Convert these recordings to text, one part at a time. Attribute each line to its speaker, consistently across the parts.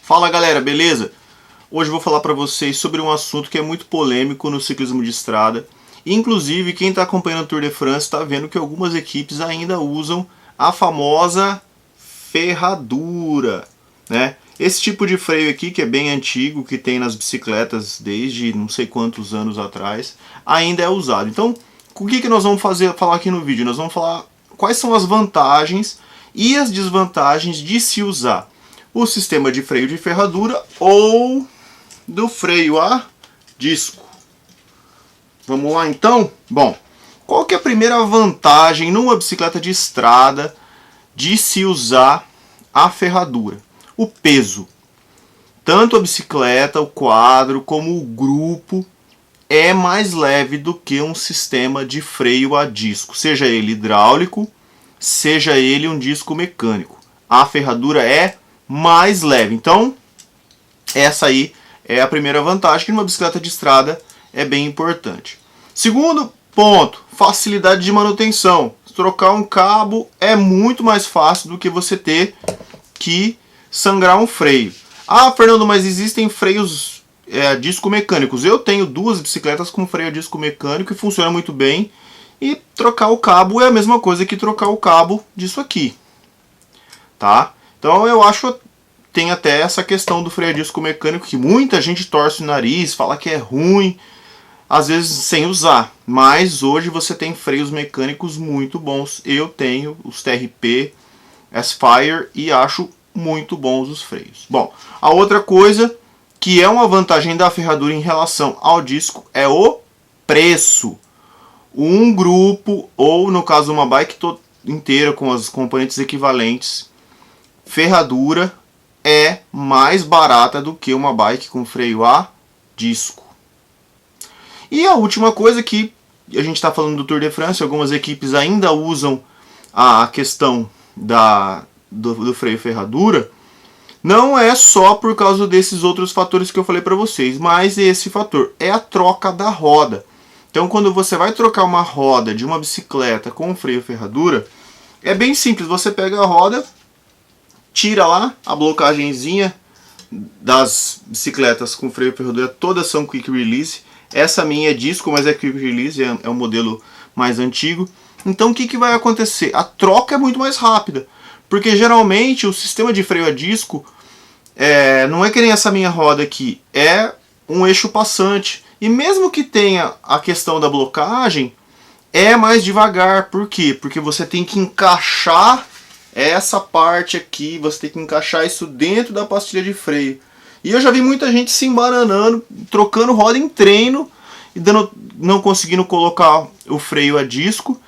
Speaker 1: Fala galera, beleza? Hoje eu vou falar para vocês sobre um assunto que é muito polêmico no ciclismo de estrada. Inclusive, quem está acompanhando o Tour de France está vendo que algumas equipes ainda usam a famosa ferradura, né? Esse tipo de freio aqui, que é bem antigo, que tem nas bicicletas desde não sei quantos anos atrás, ainda é usado. Então, o que nós vamos falar aqui no vídeo? Nós vamos falar quais são as vantagens e as desvantagens de se usar o sistema de freio de ferradura ou do freio a disco. Vamos lá então? Bom, qual que é a primeira vantagem numa bicicleta de estrada de se usar a ferradura? O peso. Tanto a bicicleta, o quadro, como o grupo é mais leve do que um sistema de freio a disco, seja ele hidráulico, seja ele um disco mecânico. A ferradura é mais leve. Então, essa aí é a primeira vantagem, que numa bicicleta de estrada é bem importante. Segundo ponto, facilidade de manutenção. Trocar um cabo é muito mais fácil do que você ter que sangrar um freio. Ah, Fernando, mas existem freios a disco mecânicos. Eu tenho duas bicicletas com freio a disco mecânico e funciona muito bem. E trocar o cabo é a mesma coisa que trocar o cabo disso aqui. Tá? Então eu acho, tem até essa questão do freio a disco mecânico que muita gente torce o nariz, fala que é ruim, às vezes sem usar. Mas hoje você tem freios mecânicos muito bons. Eu tenho os TRP, S-Fire e acho muito bons os freios. Bom, a outra coisa que é uma vantagem da ferradura em relação ao disco é o preço. Um grupo, ou no caso uma bike inteira com as componentes equivalentes, ferradura é mais barata do que uma bike com freio a disco. E a última coisa que a gente está falando do Tour de France, algumas equipes ainda usam a questão do freio ferradura, não é só por causa desses outros fatores que eu falei para vocês, mas esse fator é a troca da roda. Então quando você vai trocar uma roda de uma bicicleta com freio ferradura, é bem simples, você pega a roda, tira lá a blocagenzinha das bicicletas com freio ferradura, todas são quick release. Essa minha é disco, mas é quick release, é um modelo mais antigo. Então o que vai acontecer? A troca é muito mais rápida, porque geralmente o sistema de freio a disco não é que nem essa minha roda aqui, é um eixo passante. E mesmo que tenha a questão da blocagem, é mais devagar. Por quê? Porque você tem que encaixar essa parte aqui, você tem que encaixar isso dentro da pastilha de freio. E eu já vi muita gente se embananando, trocando roda em treino e não conseguindo colocar o freio a disco.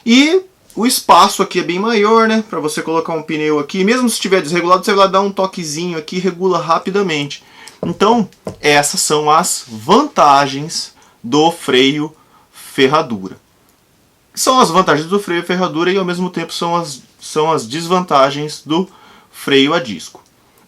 Speaker 1: E o espaço aqui é bem maior, né? Para você colocar um pneu aqui, mesmo se estiver desregulado, você vai dar um toquezinho aqui e regula rapidamente. Então, essas são as vantagens do freio ferradura. São as vantagens do freio ferradura e ao mesmo tempo são as desvantagens do freio a disco.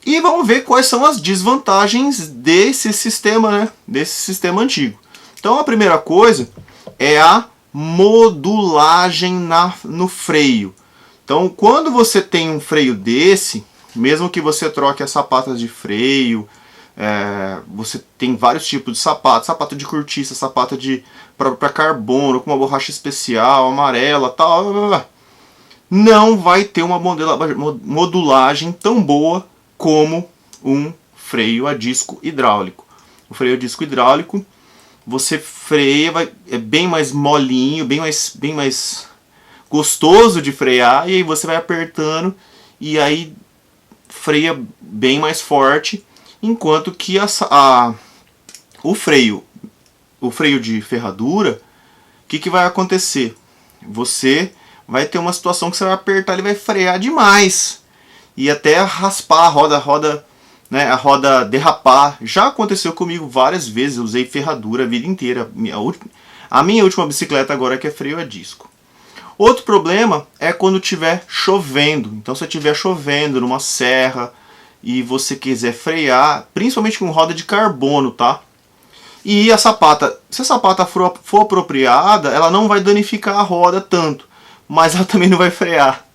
Speaker 1: E vamos ver quais são as desvantagens desse sistema, né? Desse sistema antigo. Então a primeira coisa é a modulagem no freio. Então quando você tem um freio desse, mesmo que você troque as sapatas de freio, você tem vários tipos de sapato, sapato de cortiça, sapato para carbono, com uma borracha especial, amarela, tal, não vai ter uma modulagem tão boa como um freio a disco hidráulico. O freio a disco hidráulico, você freia, é bem mais molinho, bem mais gostoso de frear, e aí você vai apertando e aí freia bem mais forte, enquanto que o freio de ferradura, o que vai acontecer? Você vai ter uma situação que você vai apertar, ele vai frear demais e até raspar a roda, né, a roda derrapar. Já aconteceu comigo várias vezes, eu usei ferradura a vida inteira. A minha última bicicleta agora que é freio a disco. Outro problema é quando estiver chovendo. Então se estiver chovendo numa serra e você quiser frear, principalmente com roda de carbono, tá? E a sapata, se a sapata for apropriada, ela não vai danificar a roda tanto, mas ela também não vai frear.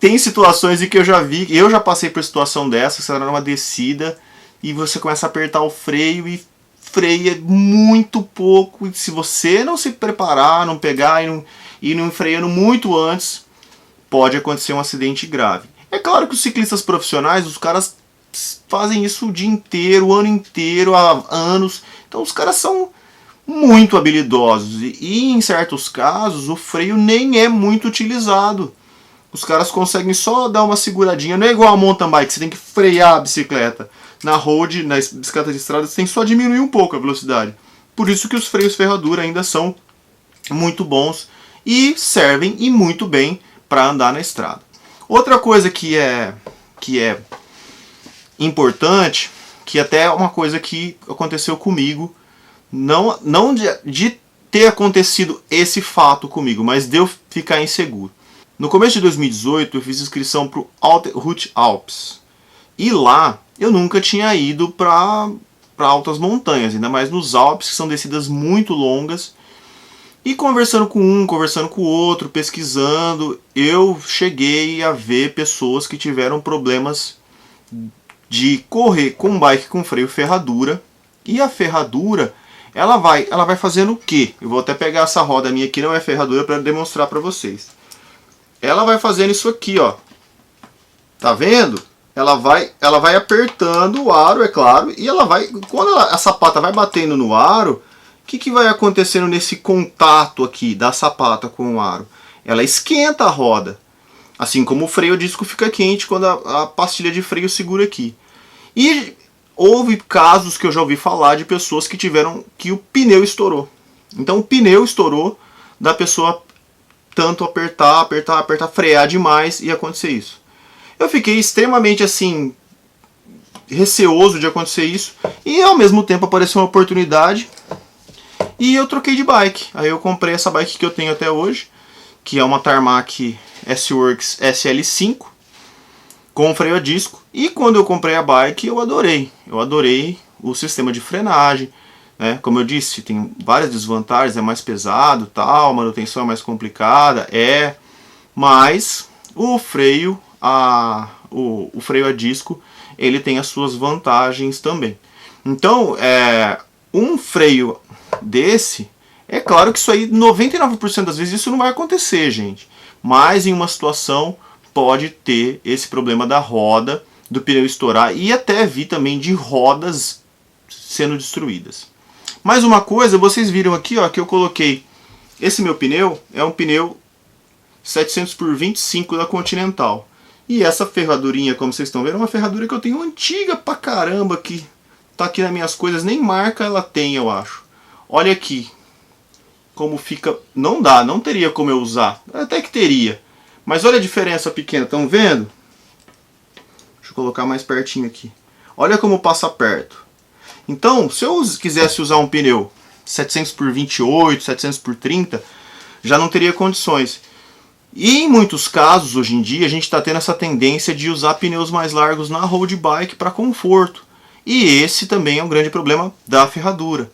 Speaker 1: Tem situações em que eu já vi, eu já passei por situação dessa, você está numa descida e você começa a apertar o freio e freia muito pouco. E se você não se preparar, não pegar e não freando muito antes, pode acontecer um acidente grave. É claro que os ciclistas profissionais, os caras fazem isso o dia inteiro, o ano inteiro, há anos. Então os caras são muito habilidosos e em certos casos o freio nem é muito utilizado. Os caras conseguem só dar uma seguradinha. Não é igual a mountain bike, você tem que frear a bicicleta. Na road, na bicicleta de estrada, você tem que só diminuir um pouco a velocidade. Por isso que os freios ferradura ainda são muito bons e servem e muito bem para andar na estrada. Outra coisa que é importante, que até é uma coisa que aconteceu comigo, não de ter acontecido esse fato comigo, mas de eu ficar inseguro. No começo de 2018 eu fiz inscrição para o Route Alps. E lá eu nunca tinha ido para altas montanhas, ainda mais nos Alpes, que são descidas muito longas. E conversando com um, conversando com o outro, pesquisando, eu cheguei a ver pessoas que tiveram problemas de correr com bike com freio ferradura. E a ferradura, ela vai fazendo o quê? Eu vou até pegar essa roda minha aqui, não é ferradura, para demonstrar para vocês. Ela vai fazendo isso aqui, ó. Tá vendo? Ela vai apertando o aro, é claro, e ela vai, quando a sapata vai batendo no aro, o que vai acontecendo nesse contato aqui da sapata com o aro? Ela esquenta a roda, assim como o freio a disco fica quente quando a pastilha de freio segura aqui. E houve casos que eu já ouvi falar de pessoas que tiveram que o pneu estourou. Então o pneu estourou da pessoa tanto apertar, frear demais e acontecer isso. Eu fiquei extremamente assim receoso de acontecer isso e ao mesmo tempo apareceu uma oportunidade e eu troquei de bike. Aí eu comprei essa bike que eu tenho até hoje, que é uma Tarmac S-Works SL5 com freio a disco. E quando eu comprei a bike eu adorei o sistema de frenagem. Como eu disse, tem várias desvantagens, é mais pesado, tal, a manutenção é mais complicada, mas o freio o freio a disco, ele tem as suas vantagens também. Então, um freio desse, é claro que isso aí, 99% das vezes isso não vai acontecer, gente, mas em uma situação pode ter esse problema da roda, do pneu estourar e até vir também de rodas sendo destruídas. Mais uma coisa, vocês viram aqui, ó, que eu coloquei esse meu pneu, é um pneu 700 por 25 da Continental. E essa ferradurinha, como vocês estão vendo, é uma ferradura que eu tenho antiga pra caramba, que tá aqui nas minhas coisas, nem marca ela tem, eu acho. Olha aqui como fica, não teria como eu usar, até que teria. Mas olha a diferença pequena, estão vendo? Deixa eu colocar mais pertinho aqui. Olha como passa perto. Então, se eu quisesse usar um pneu 700 por 28, 700 por 30, já não teria condições. E em muitos casos, hoje em dia, a gente está tendo essa tendência de usar pneus mais largos na road bike para conforto. E esse também é um grande problema da ferradura.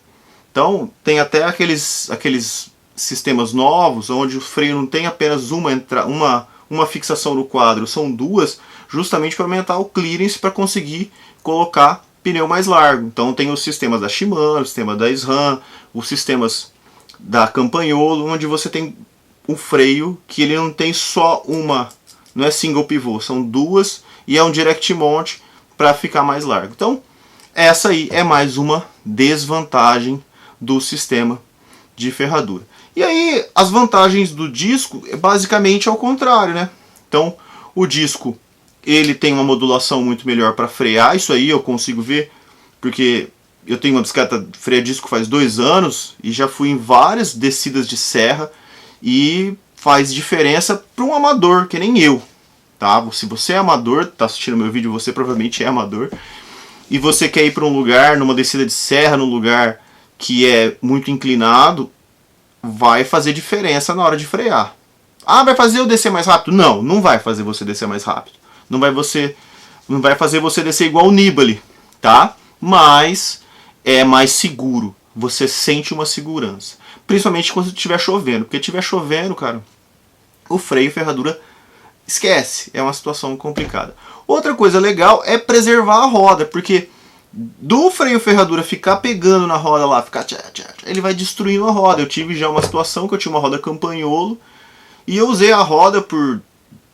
Speaker 1: Então, tem até aqueles sistemas novos, onde o freio não tem apenas uma fixação no quadro, são duas, justamente para aumentar o clearance para conseguir colocar pneu mais largo. Então tem os sistemas da Shimano, o sistema da SRAM, os sistemas da Campagnolo, onde você tem um freio que ele não tem só não é single pivô, são duas e é um direct mount para ficar mais largo. Então essa aí é mais uma desvantagem do sistema de ferradura. E aí as vantagens do disco é basicamente ao contrário, né? Então o disco ele tem uma modulação muito melhor para frear, isso aí eu consigo ver, porque eu tenho uma bicicleta freio a disco faz 2 anos e já fui em várias descidas de serra e faz diferença para um amador, que nem eu. Tá? Se você é amador, está assistindo meu vídeo, você provavelmente é amador, e você quer ir para um lugar, numa descida de serra, num lugar que é muito inclinado, vai fazer diferença na hora de frear. Ah, vai fazer eu descer mais rápido? Não, não vai fazer você descer mais rápido. Não vai fazer você descer igual o Nibali, tá? Mas é mais seguro. Você sente uma segurança. Principalmente quando estiver chovendo. Porque estiver chovendo, cara, o freio e a ferradura esquece, é uma situação complicada. Outra coisa legal é preservar a roda, porque do freio ferradura ficar pegando na roda lá, ele vai destruindo a roda. Eu tive já uma situação que eu tinha uma roda Campagnolo e eu usei a roda por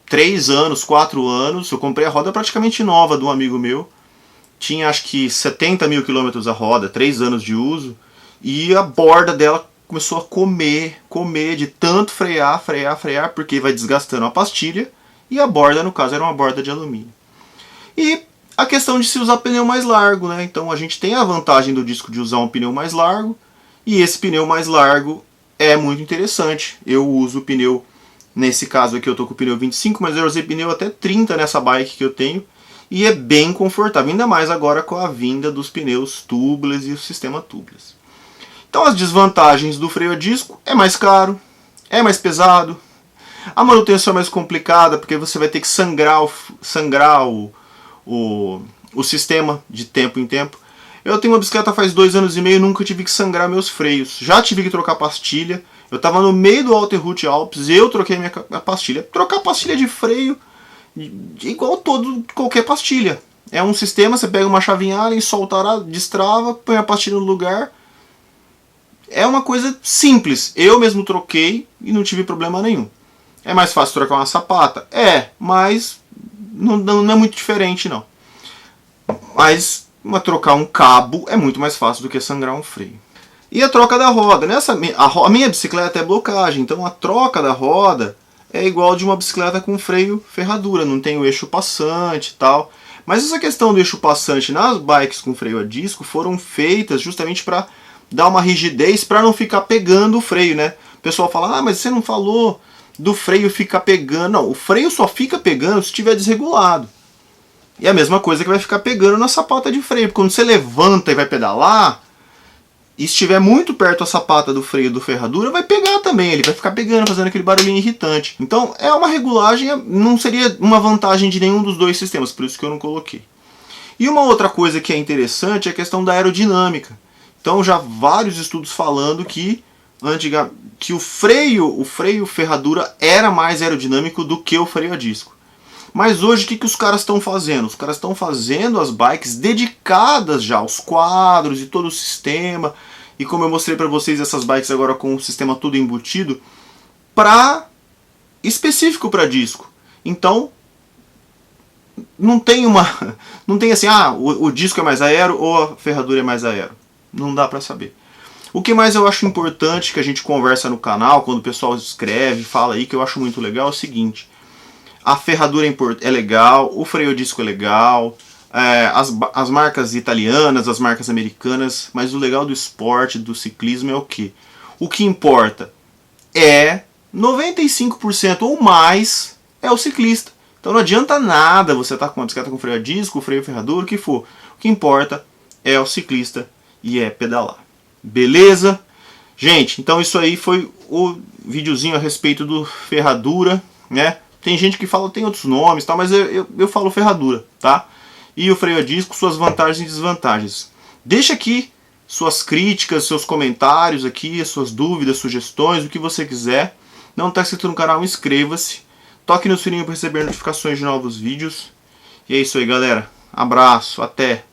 Speaker 1: 3 anos, 4 anos. Eu comprei a roda praticamente nova de um amigo meu. Tinha acho que 70 mil quilômetros a roda, 3 anos de uso. E a borda dela começou a comer de tanto frear, porque vai desgastando a pastilha. E a borda, no caso, era uma borda de alumínio. E a questão de se usar pneu mais largo, né? Então a gente tem a vantagem do disco de usar um pneu mais largo, e esse pneu mais largo é muito interessante. Eu uso o pneu, nesse caso aqui eu tô com o pneu 25, mas eu usei pneu até 30 nessa bike que eu tenho, e é bem confortável, ainda mais agora com a vinda dos pneus tubeless e o sistema tubeless. Então as desvantagens do freio a disco: é mais caro, é mais pesado, a manutenção é mais complicada, porque você vai ter que sangrar o sistema de tempo em tempo. Eu tenho uma bicicleta faz 2 anos e meio e nunca tive que sangrar meus freios. Já tive que trocar pastilha. Eu estava no meio do Alterroute Alpes, eu troquei minha pastilha. Trocar pastilha de freio igual qualquer pastilha. É um sistema, você pega uma chavinha Allen, solta, destrava, põe a pastilha no lugar. É uma coisa simples. Eu mesmo troquei e não tive problema nenhum. É mais fácil trocar uma sapata? É, mas não é muito diferente não. Mas trocar um cabo é muito mais fácil do que sangrar um freio. E a troca da roda. A minha bicicleta é blocagem, então a troca da roda é igual de uma bicicleta com freio ferradura, não tem o eixo passante e tal. Mas essa questão do eixo passante nas bikes com freio a disco foram feitas justamente para dar uma rigidez, para não ficar pegando o freio, né? O pessoal fala: ah, mas você não falou do freio ficar pegando. Não, o freio só fica pegando se estiver desregulado. E a mesma coisa que vai ficar pegando na sapata de freio. Porque quando você levanta e vai pedalar, e estiver muito perto a sapata do freio do ferradura, vai pegar também. Ele vai ficar pegando, fazendo aquele barulhinho irritante. Então é uma regulagem, não seria uma vantagem de nenhum dos dois sistemas, por isso que eu não coloquei. E uma outra coisa que é interessante é a questão da aerodinâmica. Então já vários estudos falando que o freio ferradura era mais aerodinâmico do que o freio a disco. Mas hoje o que os caras estão fazendo? Os caras estão fazendo as bikes dedicadas já aos quadros e todo o sistema. E como eu mostrei para vocês, essas bikes agora com o sistema tudo embutido, específico para disco. Então não tem assim, o disco é mais aero ou a ferradura é mais aero. Não dá para saber. O que mais eu acho importante que a gente conversa no canal, quando o pessoal escreve, fala aí, que eu acho muito legal, é o seguinte: a ferradura é legal, o freio disco é legal, as marcas italianas, as marcas americanas, mas o legal do esporte, do ciclismo é o quê? O que importa é 95% ou mais é o ciclista. Então não adianta nada você estar com uma bicicleta com freio a disco, freio ferradura, o que for. O que importa é o ciclista e é pedalar. Beleza? Gente, então isso aí foi o videozinho a respeito do ferradura, né? Tem gente que fala, tem outros nomes, tá? Mas eu falo ferradura, tá? E o freio a disco, suas vantagens e desvantagens. Deixa aqui suas críticas, seus comentários aqui, suas dúvidas, sugestões, o que você quiser. Não está inscrito no canal, inscreva-se. Toque no sininho para receber notificações de novos vídeos. E é isso aí, galera. Abraço, até!